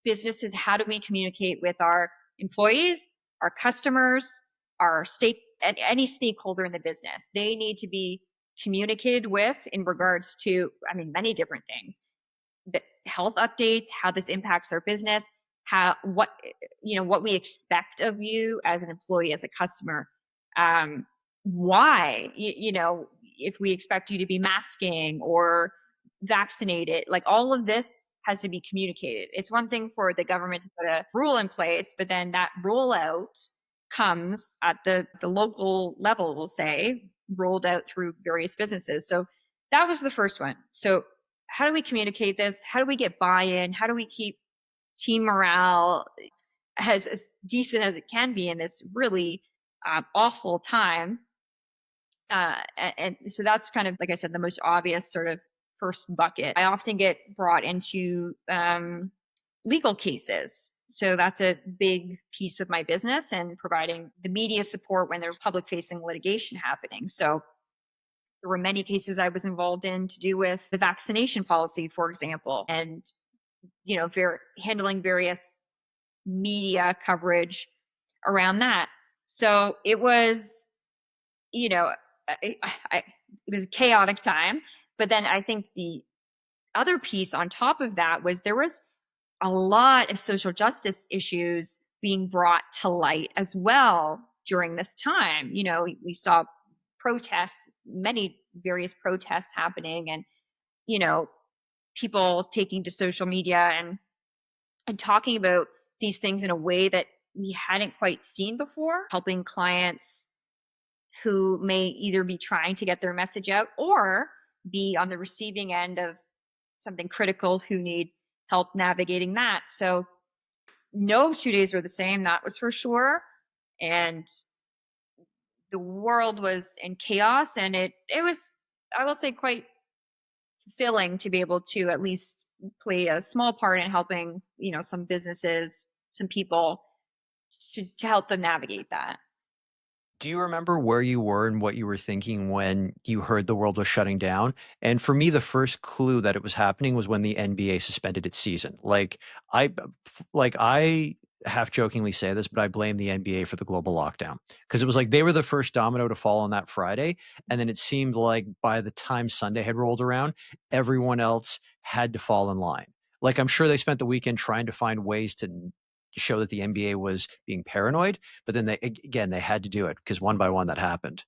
businesses. How do we communicate with our employees, our customers, our stake, and any stakeholder in the business? They need to be communicated with in regards to, I mean, many different things. The health updates, how this impacts our business, how what what we expect of you as an employee, as a customer, um, why if we expect you to be masking or vaccinated, like all of this has to be communicated. It's one thing for the government to put a rule in place, but then that rollout comes at the local level, we'll say, rolled out through various businesses. So that was the first one. So how do we communicate this? How do we get buy-in? How do we keep team morale as decent as it can be in this really awful time? And so that's kind of, like I said, the most obvious sort of first bucket. I often get brought into legal cases. So that's a big piece of my business, and providing the media support when there's public facing litigation happening. So there were many cases I was involved in to do with the vaccination policy, for example, and handling various media coverage around that. So it was, you know, it was a chaotic time. But then I think the other piece on top of that was there was a lot of social justice issues being brought to light as well during this time. We saw protests, many various protests happening, and you know, people taking to social media and talking about these things in a way that we hadn't quite seen before, helping clients who may either be trying to get their message out or be on the receiving end of something critical who need help navigating that. So no 2 days were the same, that was for sure. And the world was in chaos, and it was, I will say, quite fulfilling to be able to at least play a small part in helping, some businesses, some people to help them navigate that. Do you remember where you were and what you were thinking when you heard the world was shutting down? And for me, the first clue that it was happening was when the NBA suspended its season. I, I half jokingly say this, but I blame the NBA for the global lockdown because it was like they were the first domino to fall on that Friday, and then it seemed like by the time Sunday had rolled around, everyone else had to fall in line. Like I'm sure they spent the weekend trying to find ways to show that the NBA was being paranoid, but then they had to do it because one by one that happened.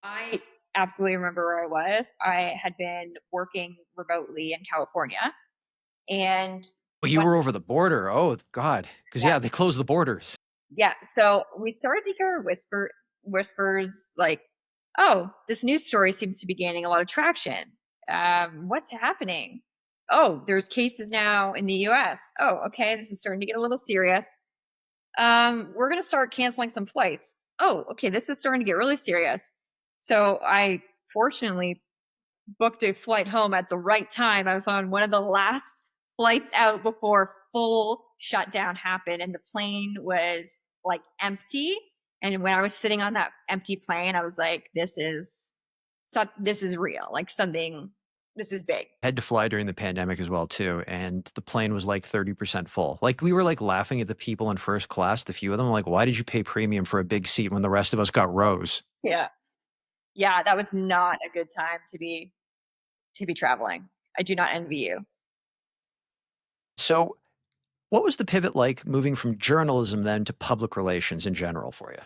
I absolutely remember where I was. I had been working remotely in California, and But you when were over the border. Oh God, because yeah, yeah, they closed the borders. yeah. So we started to hear whispers like, "Oh, this news story seems to be gaining a lot of traction. What's happening? Oh, there's cases now in the U.S. Oh, okay, this is starting to get a little serious. We're going to start canceling some flights. Oh, okay, this is starting to get really serious." So I fortunately booked a flight home at the right time. I was on one of the last flights out before full shutdown happened, and the plane was like empty. And when I was sitting on that empty plane, I was like, this is real. Like something, this is big. Had to fly during the pandemic as well too, and the plane was like 30% full. Like we were like laughing at the people in first class, the few of them, like, why did you pay premium for a big seat when the rest of us got rows? Yeah. Yeah, that was not a good time to be traveling. I do not envy you. So, what was the pivot like moving from journalism then to public relations in general for you?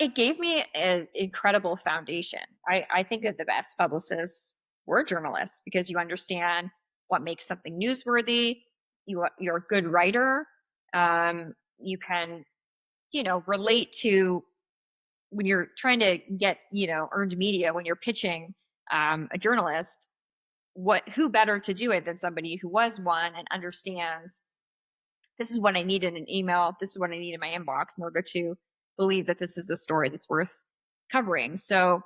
It gave me an incredible foundation. I think that the best publicists were journalists because you understand what makes something newsworthy. You're a good writer. You can, relate to when you're trying to get, earned media, when you're pitching a journalist, who better to do it than somebody who was one and understands this is what I need in an email. This is what I need in my inbox in order to believe that this is a story that's worth covering. So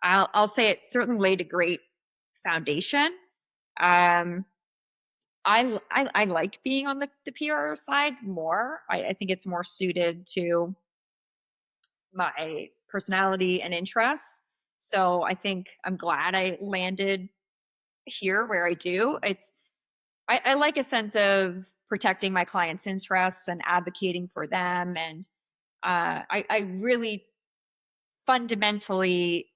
I'll say it certainly laid a great foundation. Um, I like being on the PR side more. I think it's more suited to my personality and interests. So I think I'm glad I landed here where I do. I like a sense of protecting my clients' interests and advocating for them. And I really fundamentally,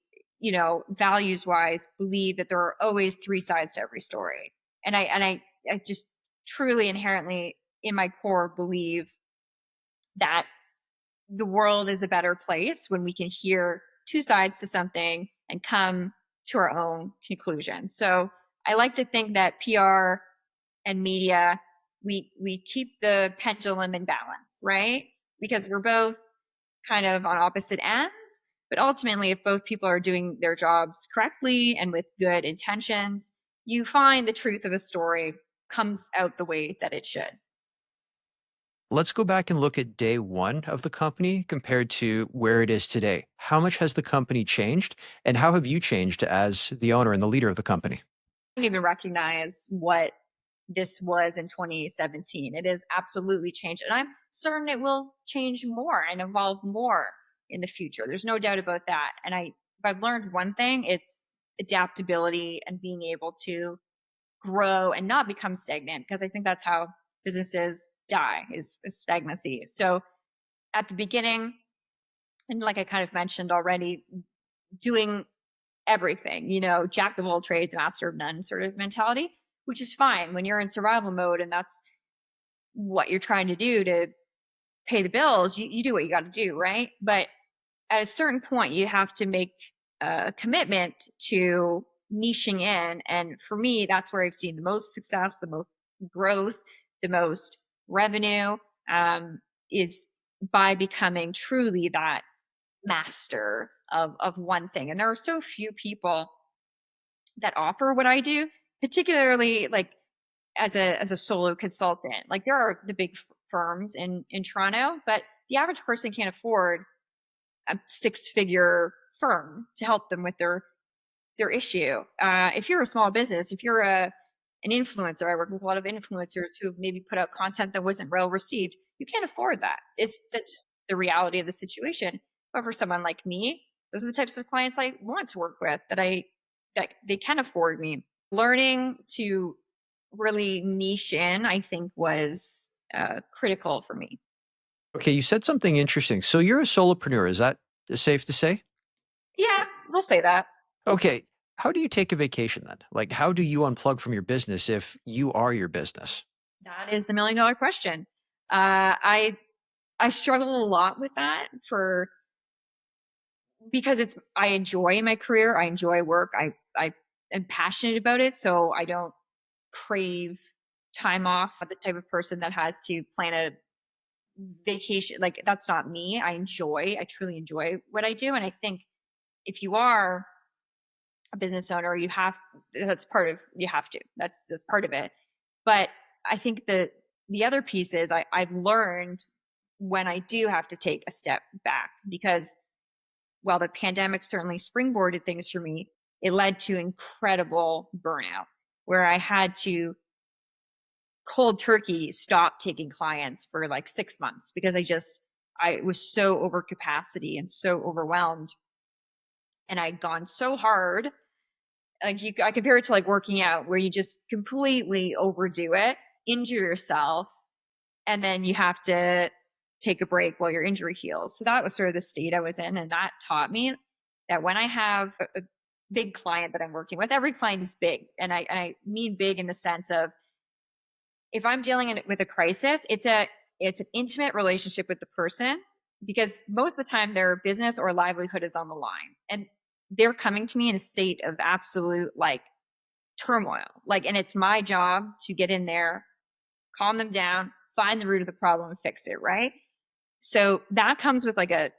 values wise, believe that there are always three sides to every story. And I just truly inherently in my core believe that the world is a better place when we can hear two sides to something and come to our own conclusion. So I like to think that PR and media, we keep the pendulum in balance, right? Because we're both kind of on opposite ends. But ultimately, if both people are doing their jobs correctly and with good intentions, you find the truth of a story comes out the way that it should. Let's go back and look at day one of the company compared to where it is today. How much has the company changed, and how have you changed as the owner and the leader of the company? I didn't even recognize what this was in 2017. It has absolutely changed. And I'm certain it will change more and evolve more in the future. There's no doubt about that. And if I've learned one thing, it's adaptability and being able to grow and not become stagnant, because I think that's how businesses die is stagnancy. So at the beginning, and like I kind of mentioned already, doing everything, jack of all trades, master of none sort of mentality, which is fine when you're in survival mode and that's what you're trying to do to pay the bills. You do what you got to do, right? But at a certain point, you have to make a commitment to niching in. And for me, that's where I've seen the most success, the most growth, the most revenue, is by becoming truly that master of one thing. And there are so few people that offer what I do, particularly like as a solo consultant. Like there are the big firms in Toronto, but the average person can't afford a six-figure firm to help them with their issue. If you're a small business, if you're an influencer, I work with a lot of influencers who maybe put out content that wasn't well received. You can't afford that. That's just the reality of the situation. But for someone like me, those are the types of clients I want to work with that they can afford me. Learning to really niche in, I think, was critical for me. Okay, you said something interesting. So you're a solopreneur. Is that safe to say? Yeah, we'll say that. Okay, how do you take a vacation then? Like, how do you unplug from your business if you are your business? That is the $1 million question. I struggle a lot with that for because I enjoy my career, I enjoy work, I am passionate about it, so I don't crave time off. I'm the type of person that has to plan a vacation. Like that's not me. I truly enjoy what I do, and I think if you are a business owner, you have to. That's part of it. But I think the other piece is I've learned when I do have to take a step back, because while the pandemic certainly springboarded things for me, it led to incredible burnout where I had to cold turkey stop taking clients for like 6 months because I was so over capacity and so overwhelmed. And I'd gone so hard. Like I compare it to like working out where you just completely overdo it, injure yourself, and then you have to take a break while your injury heals. So that was sort of the state I was in. And that taught me that when I have a big client that I'm working with, every client is big. And I mean big in the sense of if I'm dealing with a crisis, it's an intimate relationship with the person because most of the time their business or livelihood is on the line. And they're coming to me in a state of absolute like turmoil. Like, and it's my job to get in there, calm them down, find the root of the problem and fix it, right? So that comes with like a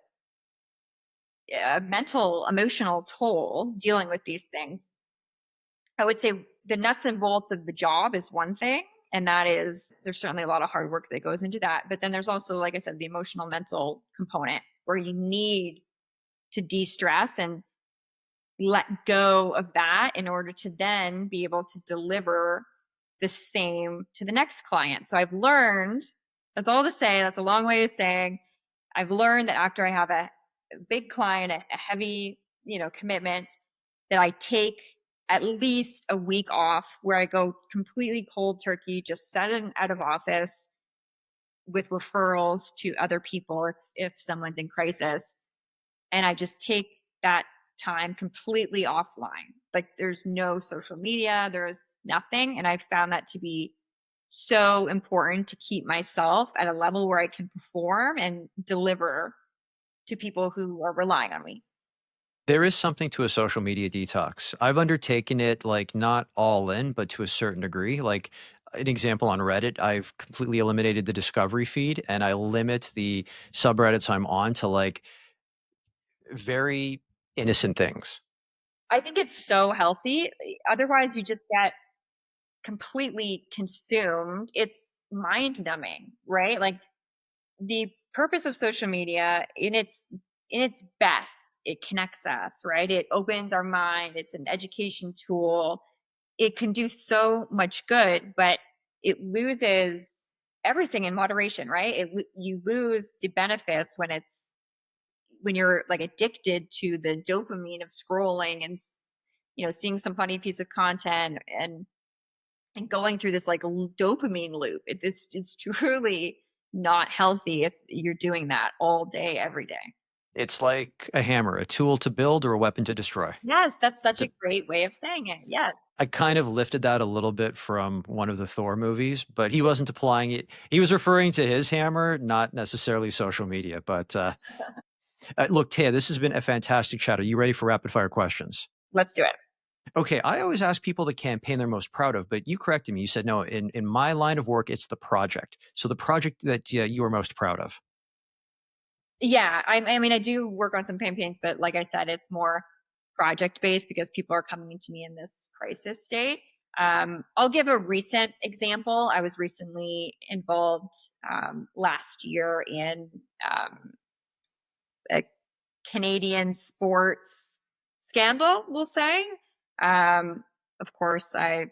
mental, emotional toll dealing with these things. I would say the nuts and bolts of the job is one thing. And there's certainly a lot of hard work that goes into that. But then there's also, like I said, the emotional, mental component where you need to de-stress and let go of that in order to then be able to deliver the same to the next client. So I've learned, that's all to say, that's a long way of saying, I've learned that after I have a big client, a heavy, commitment, that I take at least a week off where I go completely cold turkey, just set it out of office with referrals to other people if someone's in crisis. And I just take that time completely offline. Like there's no social media, there's nothing. And I've found that to be so important to keep myself at a level where I can perform and deliver to people who are relying on me. There is something to a social media detox. I've undertaken it, like, not all in, but to a certain degree. Like, an example on Reddit, I've completely eliminated the discovery feed and I limit the subreddits I'm on to like very innocent things. I think it's so healthy. Otherwise, you just get completely consumed. It's mind numbing, right? Like the purpose of social media in its best, it connects us, right? It opens our mind. It's an education tool. It can do so much good, but it loses everything in moderation, right? You lose the benefits when you're like addicted to the dopamine of scrolling and seeing some funny piece of content and going through this like dopamine loop. It's truly not healthy if you're doing that all day, every day. It's like a hammer, a tool to build or a weapon to destroy. Yes, that's such a Th- great way of saying it. Yes. I kind of lifted that a little bit from one of the Thor movies, but he wasn't applying it. He was referring to his hammer, not necessarily social media. But look, Taya, this has been a fantastic chat. Are you ready for rapid fire questions? Let's do it. Okay, I always ask people the campaign they're most proud of, but you corrected me. You said no. In my line of work, it's the project. So the project that you are most proud of. Yeah, I mean, I do work on some campaigns, but like I said, it's more project based because people are coming to me in this crisis state. I'll give a recent example. I was recently involved last year in a Canadian sports scandal, we'll say. Um, of course, I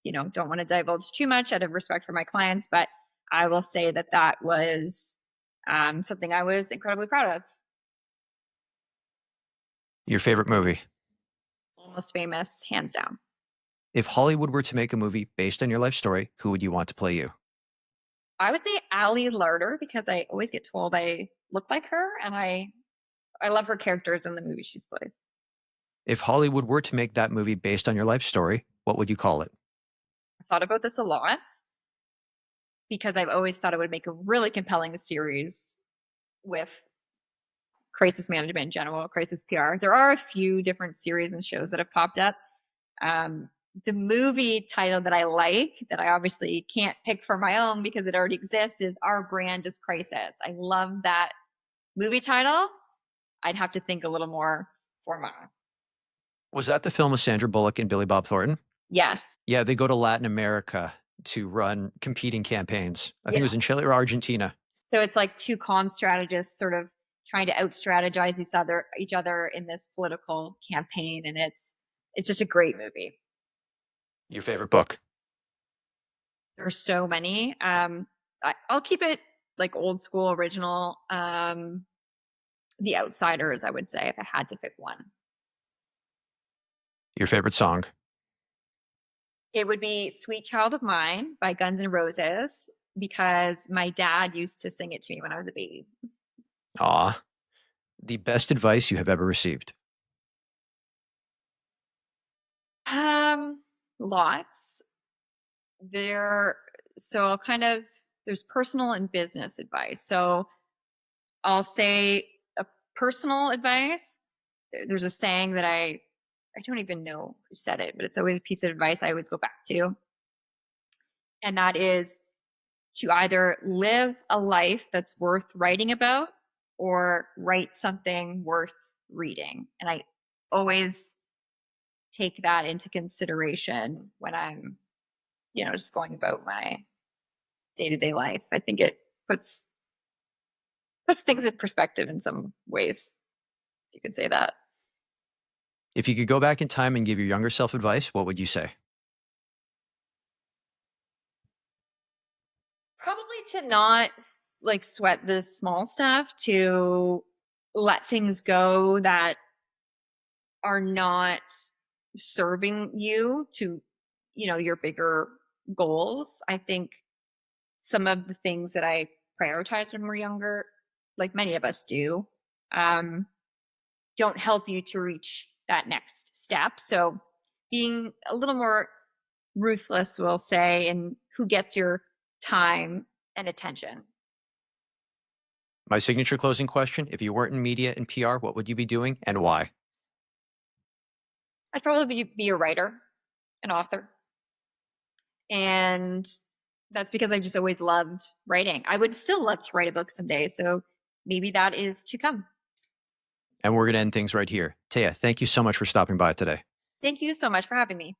don't want to divulge too much out of respect for my clients, but I will say that that was something I was incredibly proud of. Your favorite movie? Almost Famous, hands down. If Hollywood were to make a movie based on your life story, who would you want to play you? I would say Ali Larder because I always get told I look like her, and I love her characters in the movie she plays. If Hollywood were to make that movie based on your life story, what would you call it? I thought about this a lot because I've always thought it would make a really compelling series with crisis management in general, crisis PR. There are a few different series and shows that have popped up. Um, the movie title that I like, that I obviously can't pick for my own because it already exists, is Our Brand is Crisis. I love that movie title. I'd have to think a little more for mine. Was that the film with Sandra Bullock and Billy Bob Thornton? Yes. Yeah, they go to Latin America to run competing campaigns. I think Yeah. it was in Chile or Argentina. So it's like two comm strategists sort of trying to out strategize each other in this political campaign, and it's just a great movie. Your favorite book? There's so many. I'll keep it like old school original. The Outsiders, I would say, if I had to pick one. Your favorite song? It would be Sweet Child of Mine by Guns N' Roses because my dad used to sing it to me when I was a baby. Aw. The best advice you have ever received? Lots. There so I'll kind of there's personal and business advice. So I'll say a personal advice. There's a saying that I don't even know who said it, but it's always a piece of advice I always go back to. And that is to either live a life that's worth writing about or write something worth reading. And I always take that into consideration when I'm just going about my day-to-day life. I think it puts things in perspective in some ways. You could say that. If you could go back in time and give your younger self advice, what would you say? Probably to not like sweat the small stuff, to let things go that are not serving you to, your bigger goals. I think some of the things that I prioritized when we're younger, like many of us do, um, don't help you to reach that next step. So being a little more ruthless, we'll say, in who gets your time and attention. My signature closing question: if you weren't in media and PR, what would you be doing and why? I'd probably be a writer, an author. And that's because I just always loved writing. I would still love to write a book someday. So maybe that is to come. And we're going to end things right here. Taya, thank you so much for stopping by today. Thank you so much for having me.